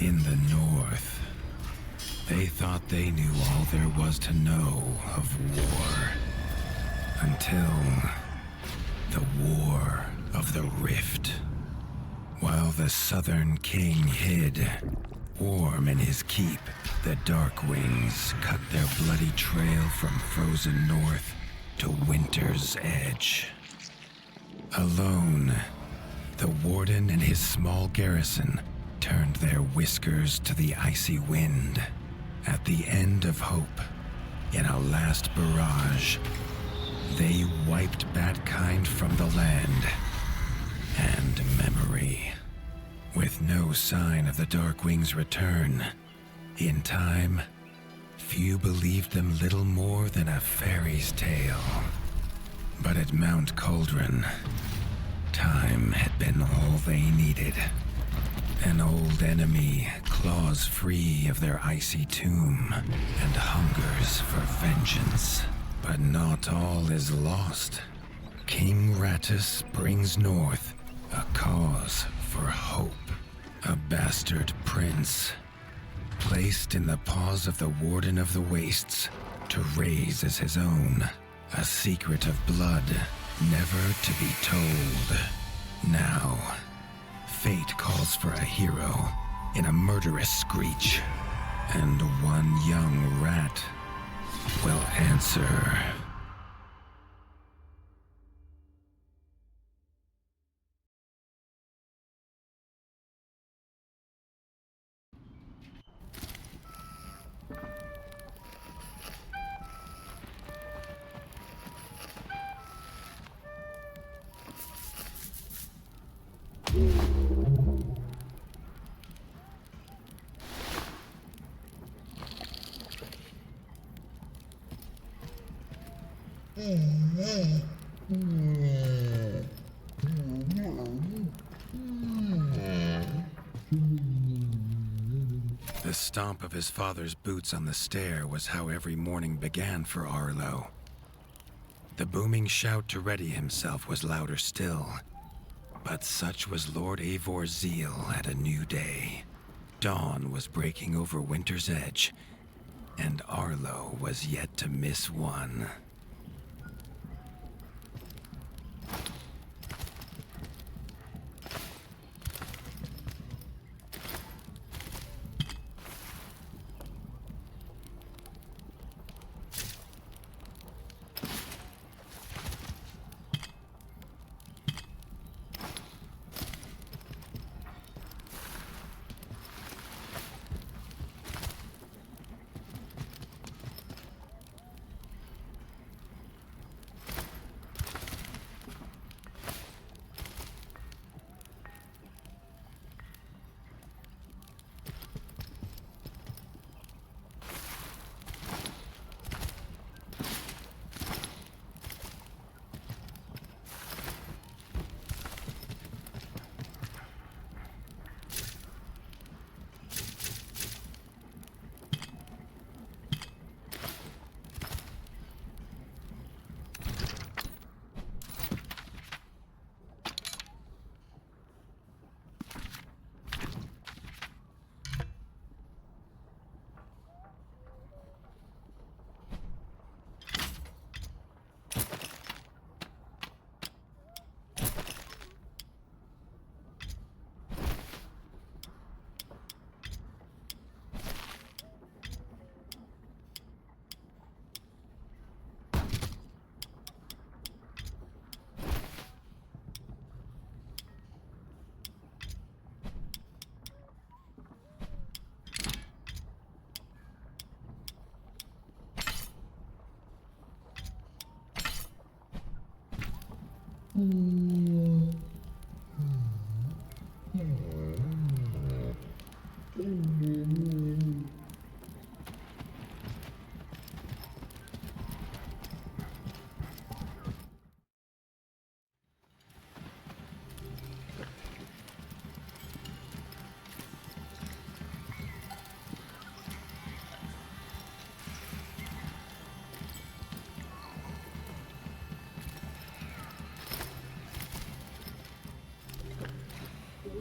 In the north, they thought they knew all there was to know of war. Until the War of the Rift. While the Southern King hid, warm in his keep, the Darkwings cut their bloody trail from frozen north to winter's edge. Alone, the Warden and his small garrison turned their whiskers to the icy wind. At the end of hope, in a last barrage, they wiped Batkind from the land and memory. With no sign of the Darkwing's return, in time, few believed them little more than a fairy's tale. But at Mount Cauldron, time had been all they needed. An old enemy claws free of their icy tomb and hungers for vengeance. But not all is lost. King Rattus brings north a cause for hope. A bastard prince, placed in the paws of the Warden of the Wastes to raise as his own. A secret of blood never to be told. Now, fate calls for a hero in a murderous screech, and one young rat will answer. The stomp of his father's boots on the stair was how every morning began for Arlo. The booming shout to ready himself was louder still, but such was Lord Eivor's zeal at a new day. Dawn was breaking over winter's edge, and Arlo was yet to miss one.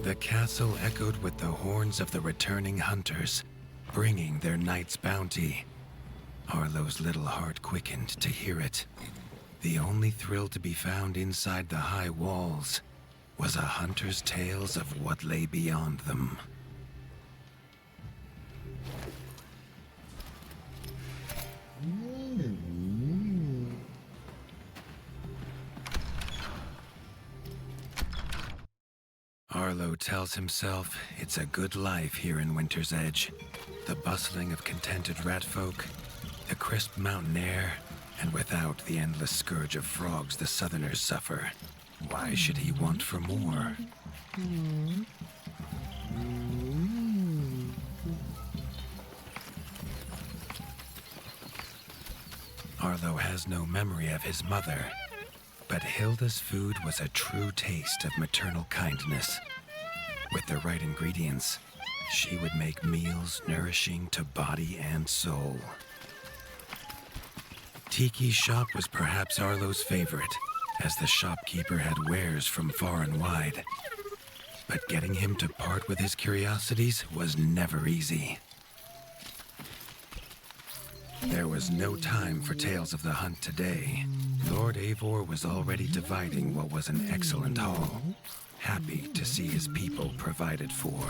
The castle echoed with the horns of the returning hunters, bringing their night's bounty. Arlo's little heart quickened to hear it. The only thrill to be found inside the high walls was a hunter's tales of what lay beyond them. Arlo tells himself it's a good life here in Winter's Edge. The bustling of contented rat folk, the crisp mountain air, and without the endless scourge of frogs the southerners suffer. Why should he want for more? Arlo has no memory of his mother, but Hilda's food was a true taste of maternal kindness. With the right ingredients, she would make meals nourishing to body and soul. Tiki's shop was perhaps Arlo's favorite, as the shopkeeper had wares from far and wide. But getting him to part with his curiosities was never easy. There was no time for tales of the hunt today. Lord Eivor was already dividing what was an excellent haul, happy to see his people provided for.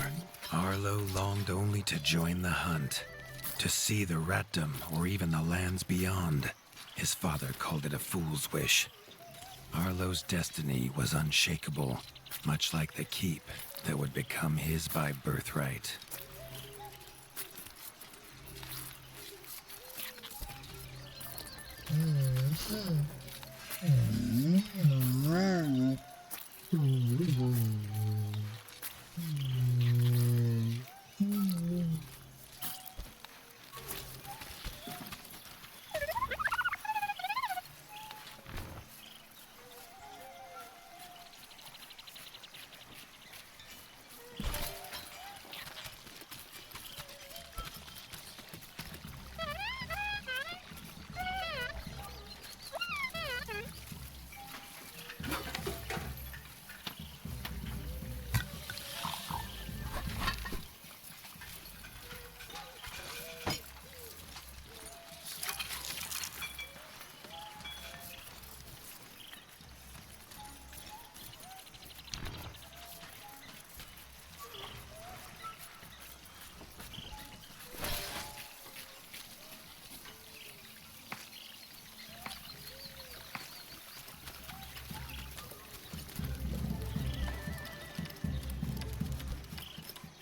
Arlo longed only to join the hunt, to see the ratdom or even the lands beyond. His father called it a fool's wish. Arlo's destiny was unshakable, much like the keep that would become his by birthright.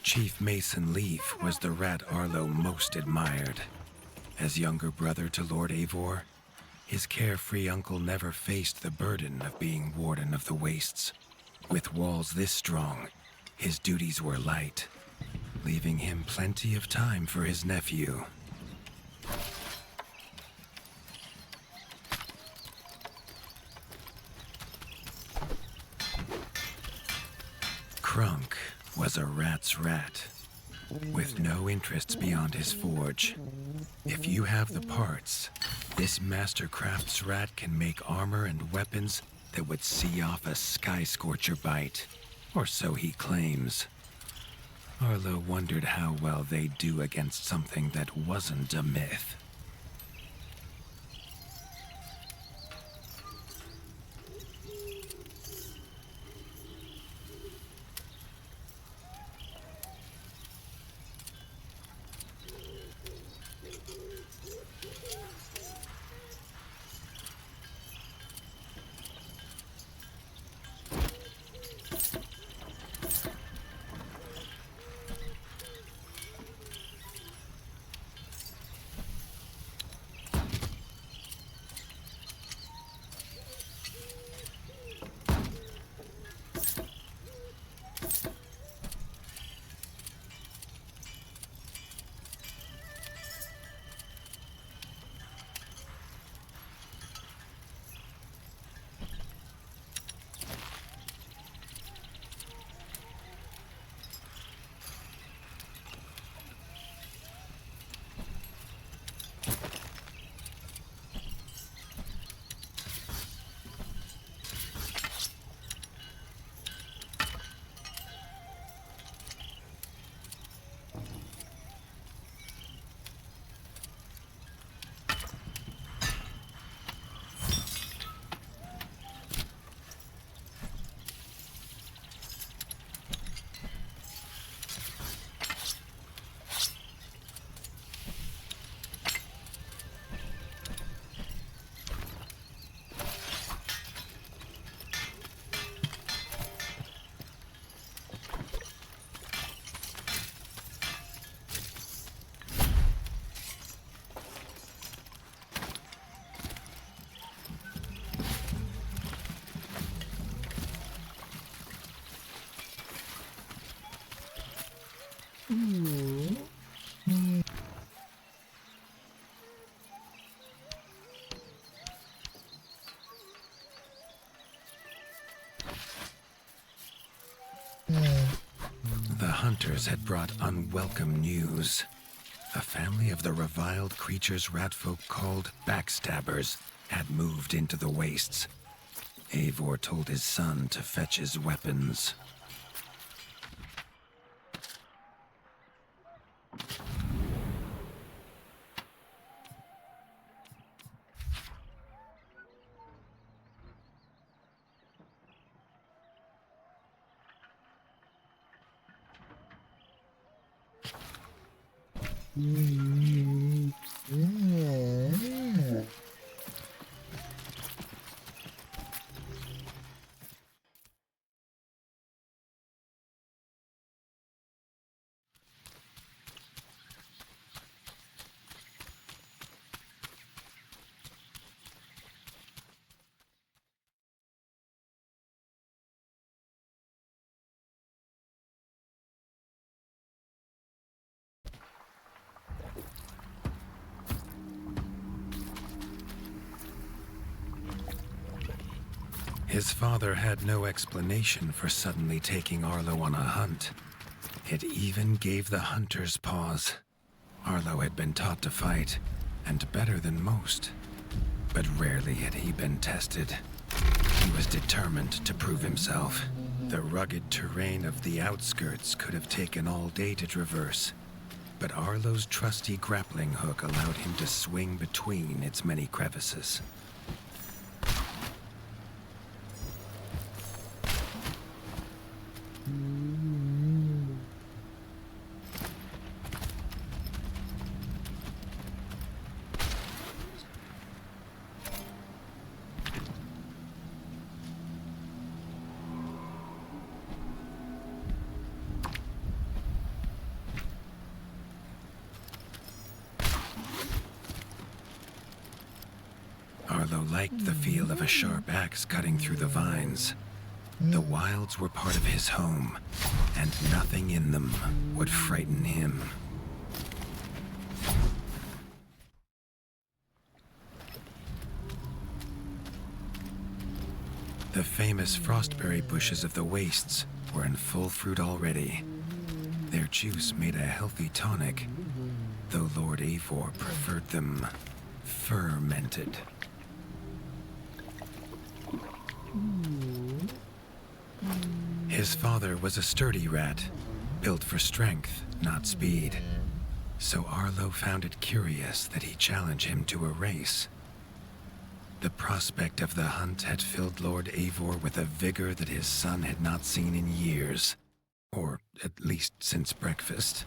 Chief Mason Leaf was the rat Arlo most admired. As younger brother to Lord Eivor, his carefree uncle never faced the burden of being Warden of the Wastes. With walls this strong, his duties were light, leaving him plenty of time for his nephew. Crunk was a rat's rat, with no interests beyond his forge. If you have the parts, this Mastercraft's rat can make armor and weapons that would see off a sky scorcher bite, or so he claims. Arlo wondered how well they'd do against something that wasn't a myth. The hunters had brought unwelcome news. A family of the reviled creatures ratfolk called backstabbers had moved into the wastes. Eivor told his son to fetch his weapons. His father had no explanation for suddenly taking Arlo on a hunt. It even gave the hunters pause. Arlo had been taught to fight, and better than most. But rarely had he been tested. He was determined to prove himself. The rugged terrain of the outskirts could have taken all day to traverse, but Arlo's trusty grappling hook allowed him to swing between its many crevices. Arlo liked the feel of a sharp axe cutting through the vines. The wilds were part of his home, and nothing in them would frighten him. The famous frostberry bushes of the wastes were in full fruit already. Their juice made a healthy tonic, though Lord Eivor preferred them fermented. His father was a sturdy rat, built for strength, not speed. So Arlo found it curious that he challenged him to a race. The prospect of the hunt had filled Lord Eivor with a vigor that his son had not seen in years, or at least since breakfast.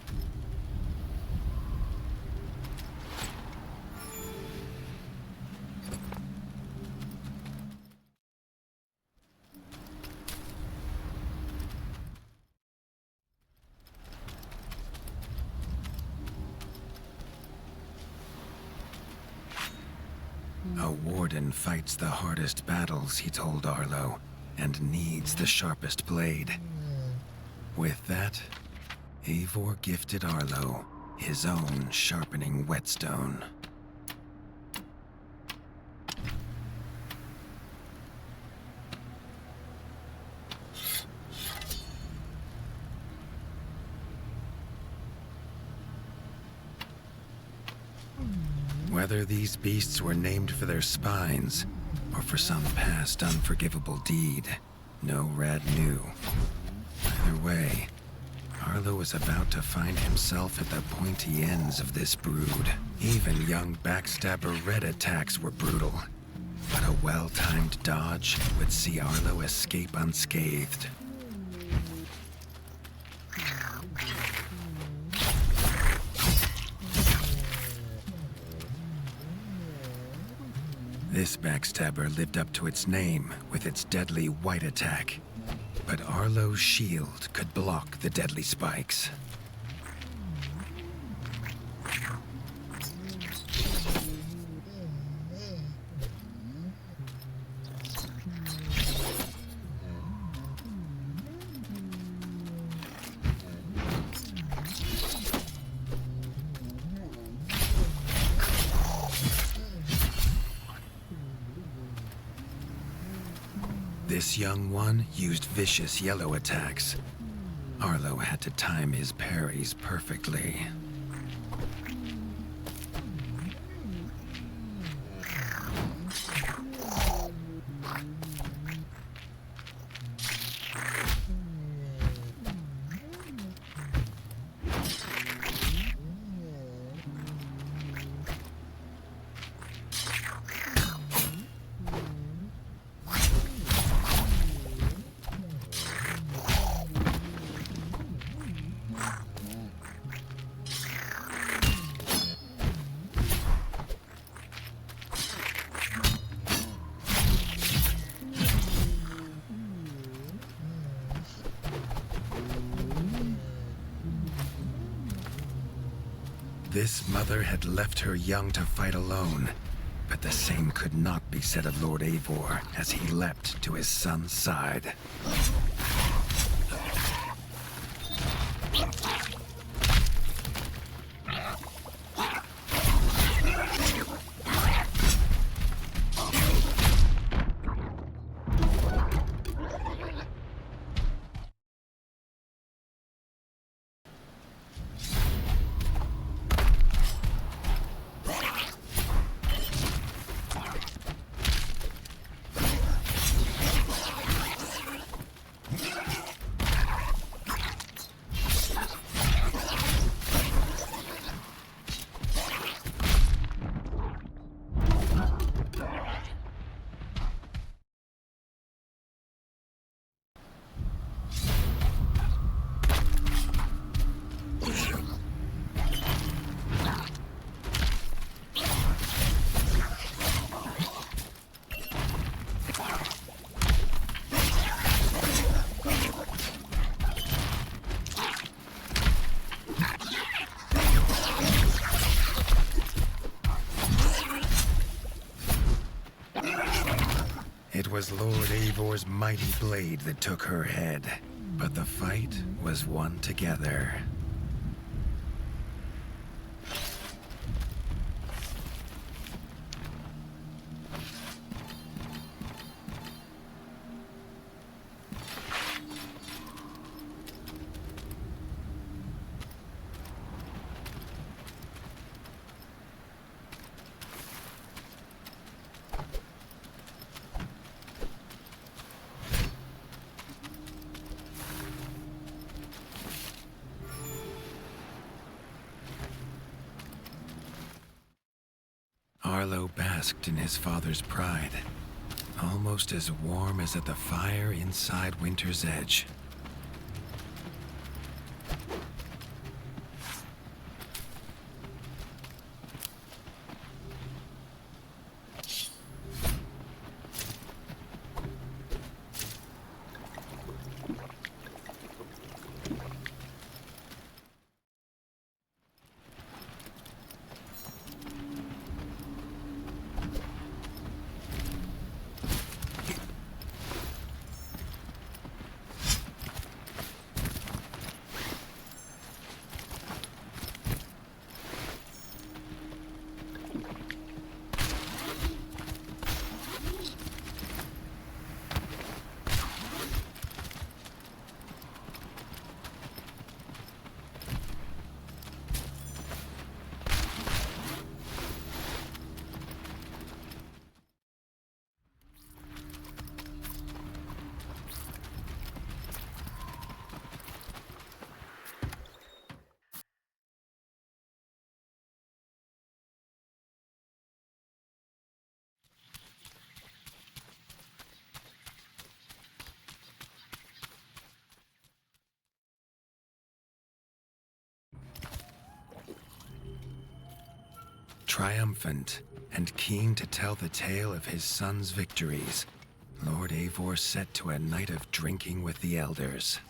A warden fights the hardest battles, he told Arlo, and needs the sharpest blade. With that, Eivor gifted Arlo his own sharpening whetstone. Whether these beasts were named for their spines, or for some past unforgivable deed, no rat knew. Either way, Arlo was about to find himself at the pointy ends of this brood. Even young backstabber red attacks were brutal, but a well-timed dodge would see Arlo escape unscathed. This backstabber lived up to its name with its deadly white attack, but Arlo's shield could block the deadly spikes. This young one used vicious yellow attacks. Arlo had to time his parries perfectly. This mother had left her young to fight alone, but the same could not be said of Lord Eivor as he leapt to his son's side. It was Lord Eivor's mighty blade that took her head, but the fight was won together. Arlo basked in his father's pride, almost as warm as at the fire inside Winter's Edge. Triumphant and keen to tell the tale of his son's victories, Lord Eivor set to a night of drinking with the elders.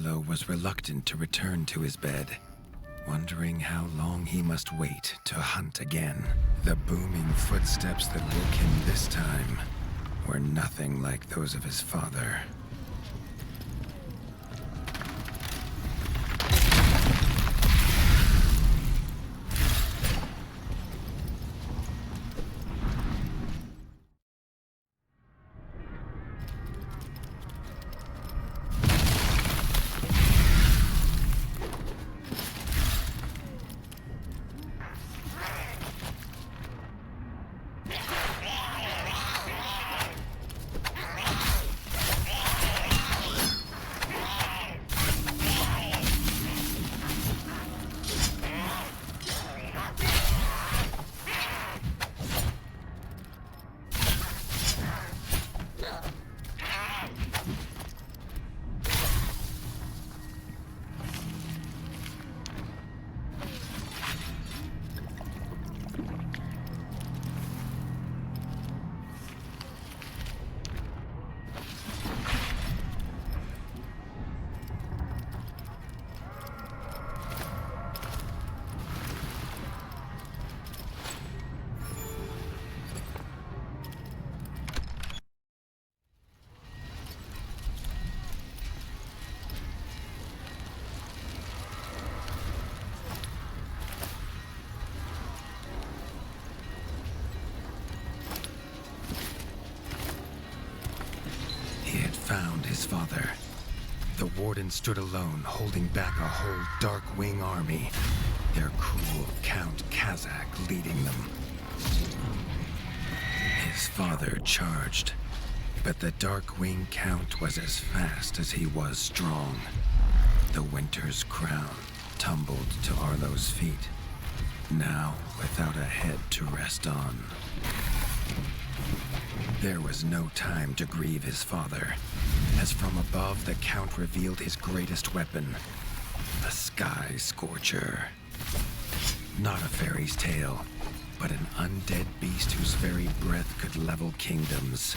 Arlo was reluctant to return to his bed, wondering how long he must wait to hunt again. The booming footsteps that woke him this time were nothing like those of his father. Found his father. The warden stood alone, holding back a whole Darkwing army, their cruel Count Kazak leading them. His father charged, but the Darkwing Count was as fast as he was strong. The Winter's crown tumbled to Arlo's feet, now without a head to rest on. There was no time to grieve his father, as from above the Count revealed his greatest weapon, the Sky Scorcher. Not a fairy's tale, but an undead beast whose very breath could level kingdoms.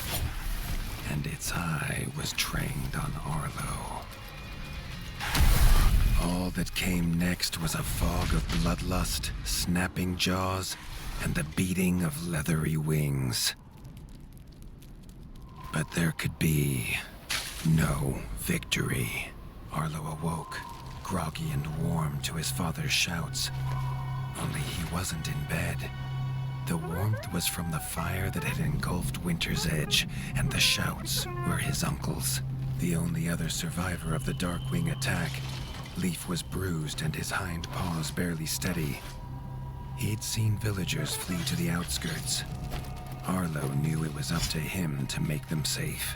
And its eye was trained on Arlo. All that came next was a fog of bloodlust, snapping jaws, and the beating of leathery wings. But there could be no victory. Arlo awoke, groggy and warm to his father's shouts. Only he wasn't in bed. The warmth was from the fire that had engulfed Winter's Edge, and the shouts were his uncle's. The only other survivor of the Darkwing attack, Leaf was bruised and his hind paws barely steady. He'd seen villagers flee to the outskirts. Arlo knew it was up to him to make them safe.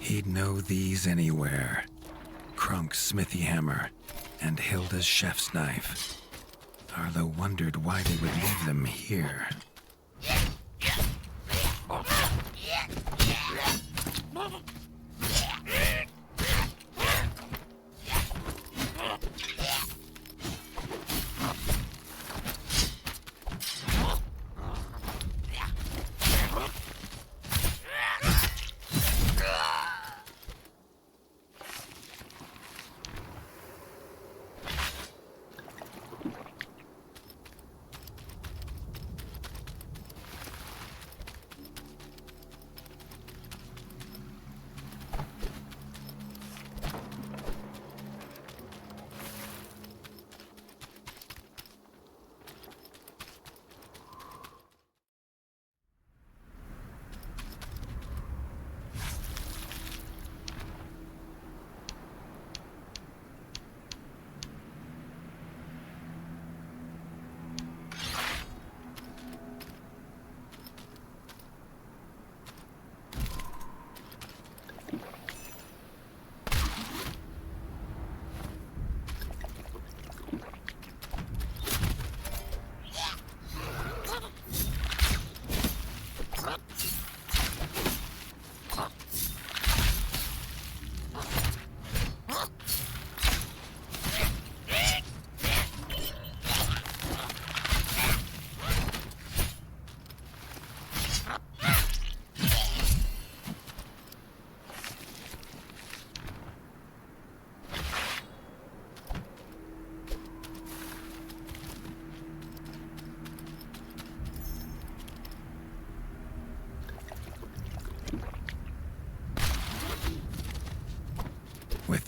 He'd know these anywhere. Krunk's smithy hammer and Hilda's chef's knife. Arlo wondered why they would leave them here.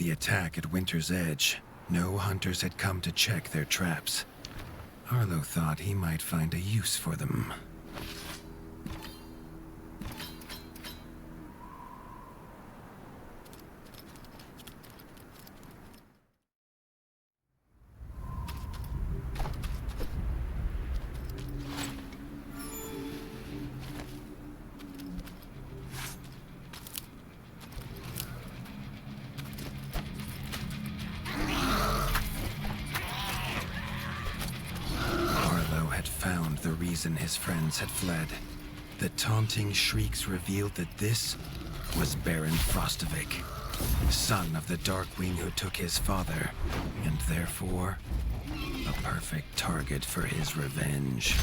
the attack at Winter's Edge, no hunters had come to check their traps. Arlo thought he might find a use for them. Found the reason his friends had fled. The taunting shrieks revealed that this was Baron Frostovic, son of the Darkwing who took his father, and therefore a perfect target for his revenge.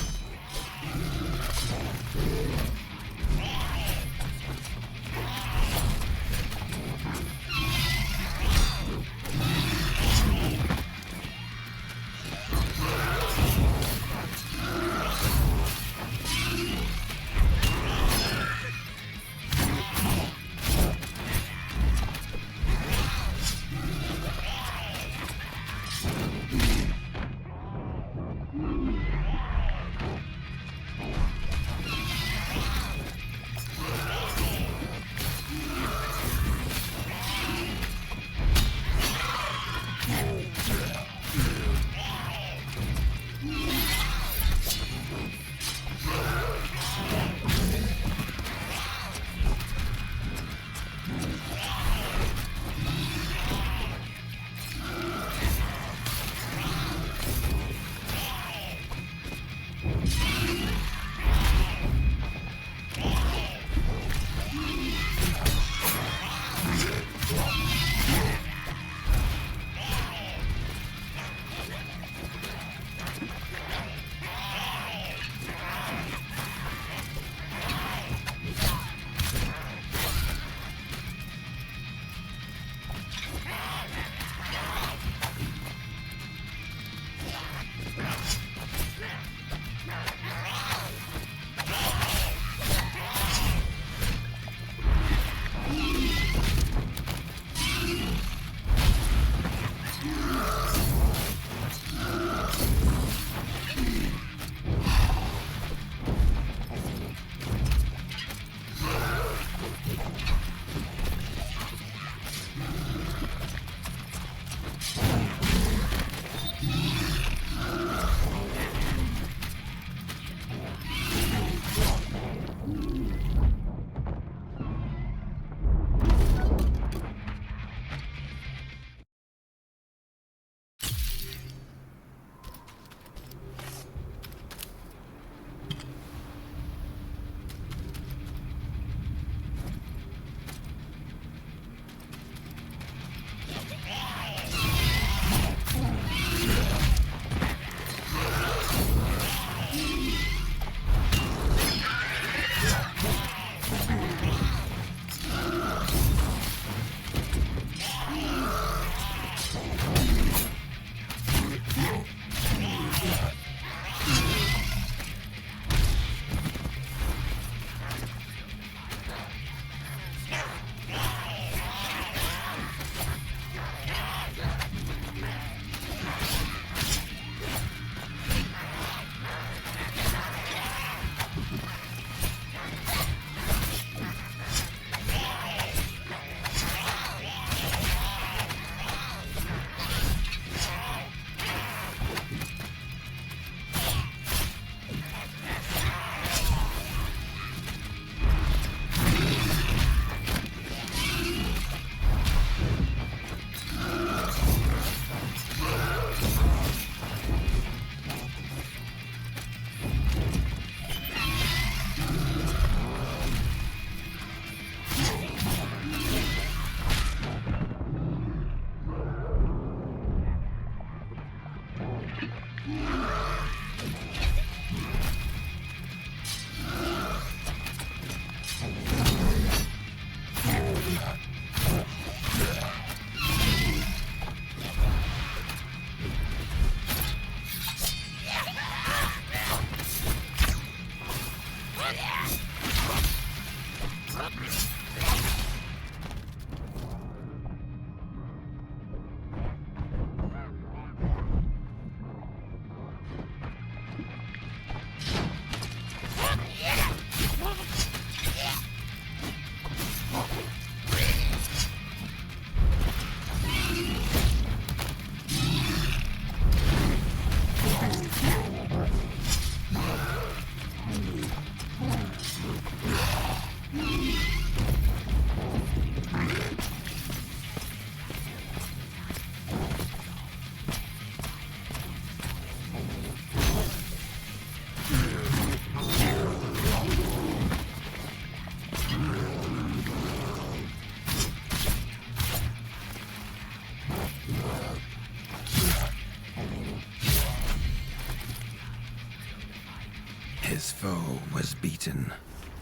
His foe was beaten,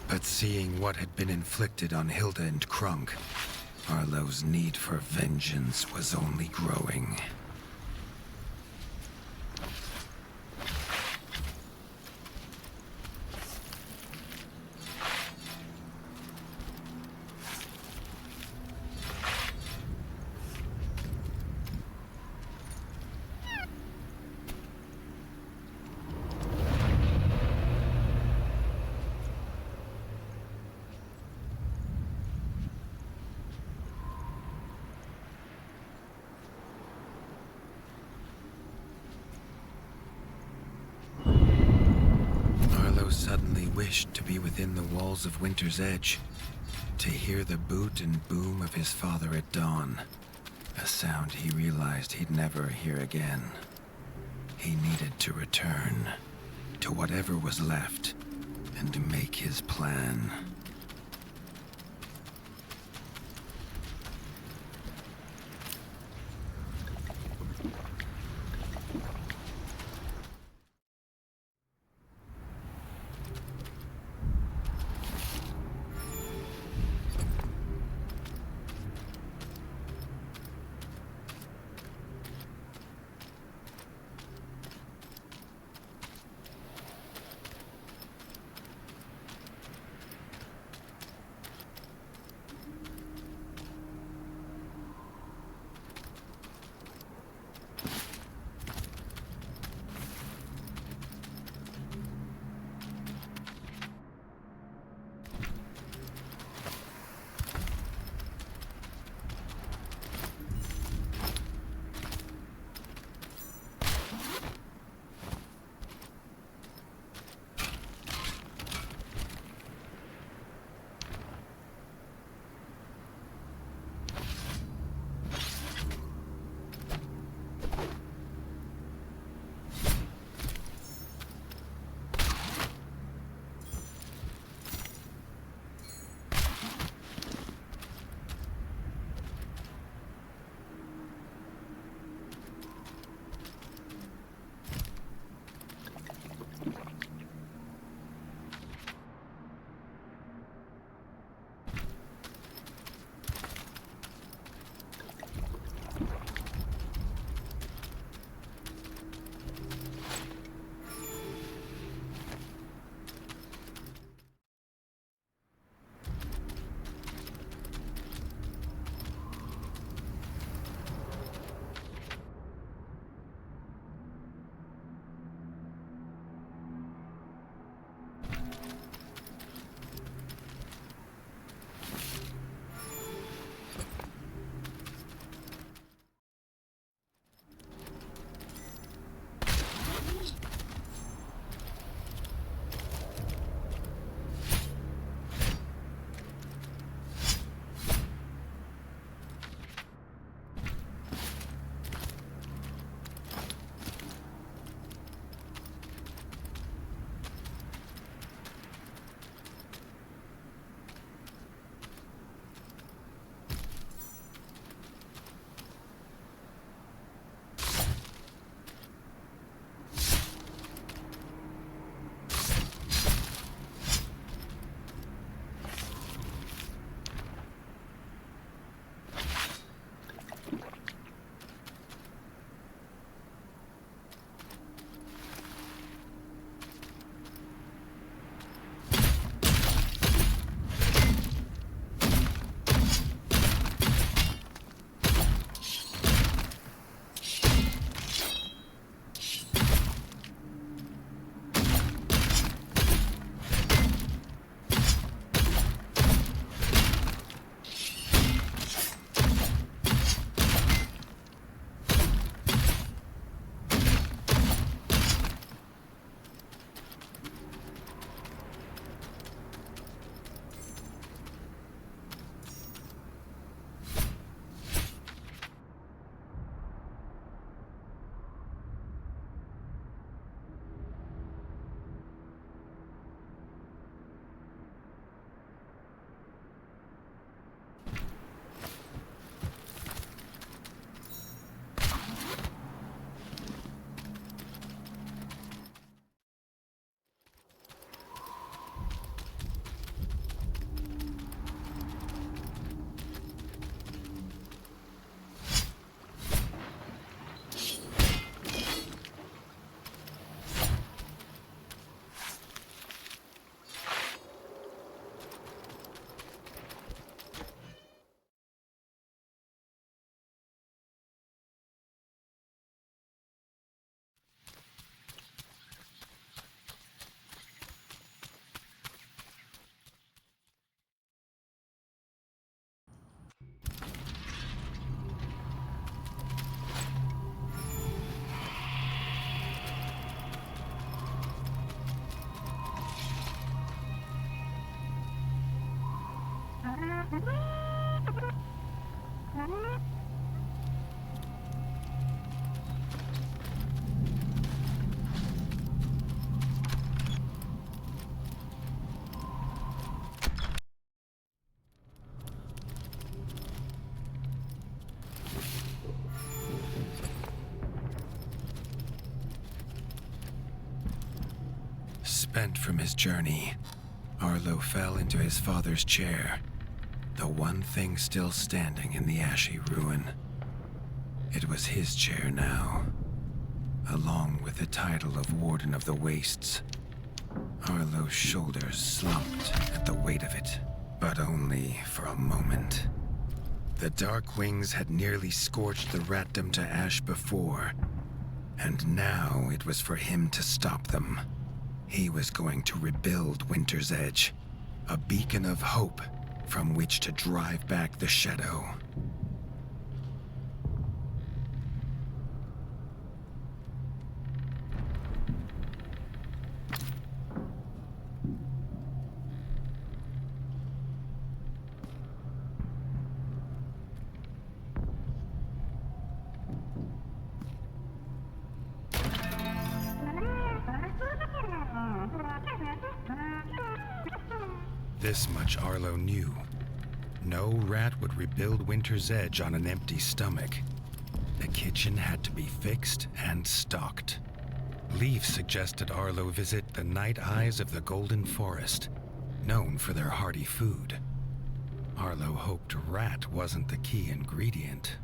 but seeing what had been inflicted on Hilda and Krunk, Arlo's need for vengeance was only growing. Suddenly wished to be within the walls of Winter's Edge, to hear the boot and boom of his father at dawn, a sound he realized he'd never hear again. He needed to return to whatever was left and to make his plan. Spent from his journey, Arlo fell into his father's chair, the one thing still standing in the ashy ruin. It was his chair now, along with the title of Warden of the Wastes. Arlo's shoulders slumped at the weight of it, but only for a moment. The dark wings had nearly scorched the ratdom to ash before, and now it was for him to stop them. He was going to rebuild Winter's Edge, a beacon of hope from which to drive back the shadow. This much Arlo knew. No rat would rebuild Winter's Edge on an empty stomach. The kitchen had to be fixed and stocked. Leaf suggested Arlo visit the Night Eyes of the Golden Forest, known for their hearty food. Arlo hoped rat wasn't the key ingredient.